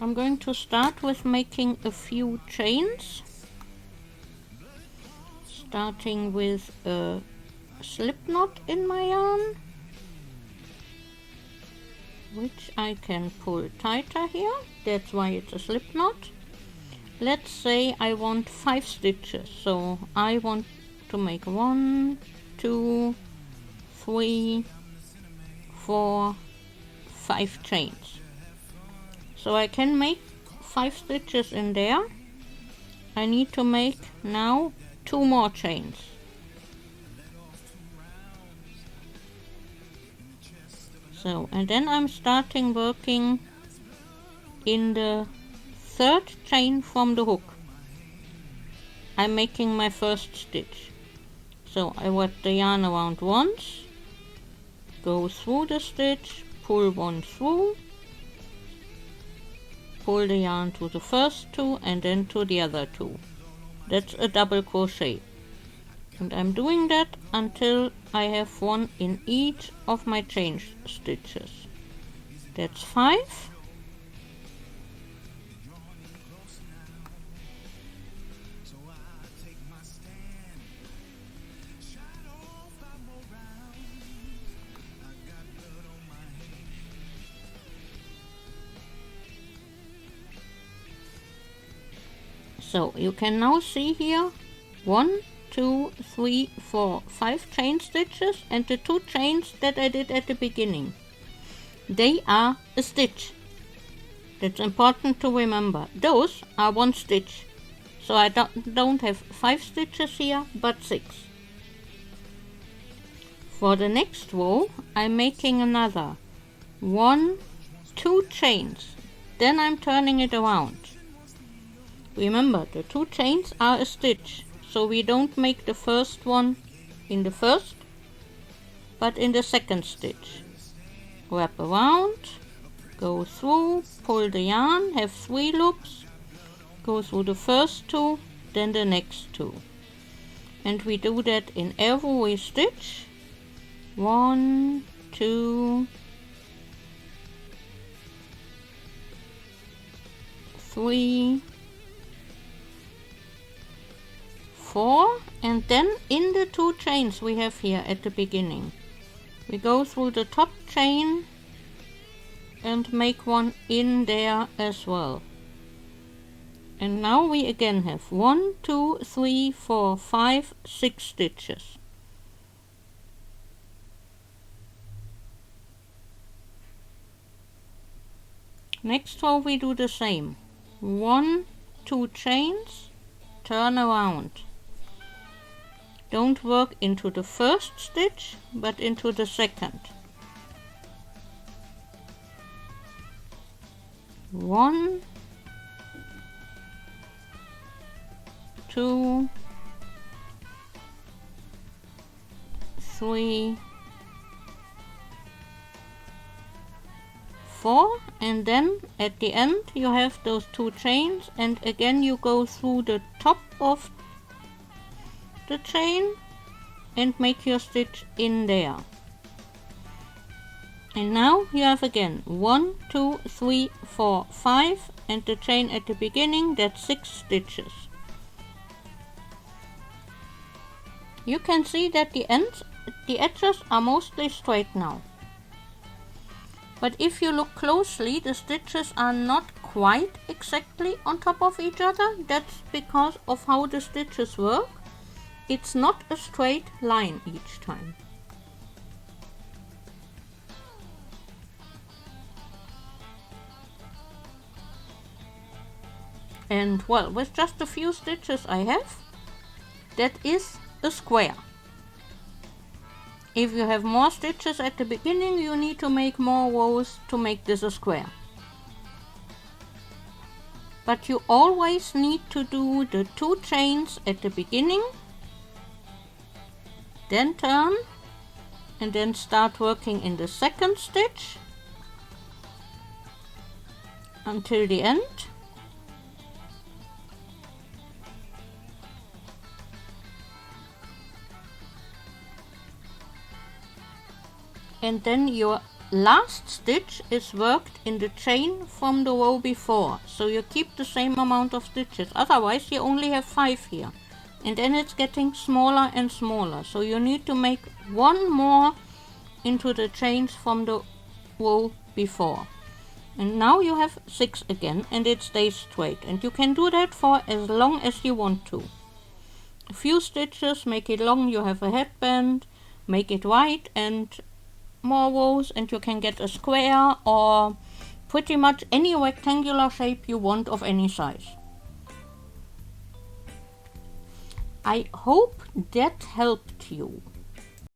I'm going to start with making a few chains, starting with a slip knot in my yarn, which I can pull tighter here. That's why it's a slip knot. Let's say I want 5 stitches, so I want to make 1, 2, 3, 4, 5 chains. So I can make 5 stitches in there. I need to make now 2 more chains. So, and then I'm starting working in the 3rd chain from the hook. I'm making my first stitch. So I wrap the yarn around once, go through the stitch, pull one through, pull the yarn to the first 2 and then to the other 2. That's a double crochet. And I'm doing that until I have 1 in each of my chain stitches. That's 5. So you can now see here 1, 2, 3, 4, 5 chain stitches, and the 2 chains that I did at the beginning. They are a stitch. That's important to remember. Those are 1 stitch. So I don't have 5 stitches here, but 6. For the next row, I'm making another 1, 2 chains. Then I'm turning it around. Remember, the 2 chains are a stitch, so we don't make the first one in the first, but in the second stitch. Wrap around, go through, pull the yarn, have 3 loops, go through the first 2, then the next 2. And we do that in every stitch. 1, 2, 3, 4, and then in the 2 chains we have here at the beginning, we go through the top chain and make 1 in there as well. And now we again have 1, 2, 3, 4, 5, 6 stitches. Next row we do the same. 1, 2 chains, turn around. Don't work into the first stitch, but into the second. 1, 2, 3, 4, and then at the end you have those 2 chains, and again you go through the top of the chain and make your stitch in there. And now you have again 1, 2, 3, 4, 5, and the chain at the beginning, that's 6 stitches. You can see that the edges are mostly straight now. But if you look closely, the stitches are not quite exactly on top of each other. That's because of how the stitches work. It's not a straight line each time. And well, with just a few stitches I have, that is a square. If you have more stitches at the beginning, you need to make more rows to make this a square. But you always need to do the 2 chains at the beginning, then turn, and then start working in the second stitch until the end. And then your last stitch is worked in the chain from the row before, so you keep the same amount of stitches, otherwise you only have 5 here, and then it's getting smaller and smaller, so you need to make one more into the chains from the row before. And now you have 6 again, and it stays straight, and you can do that for as long as you want to. A few stitches, make it long, you have a headband, make it wide and more rows, and you can get a square or pretty much any rectangular shape you want of any size. I hope that helped you.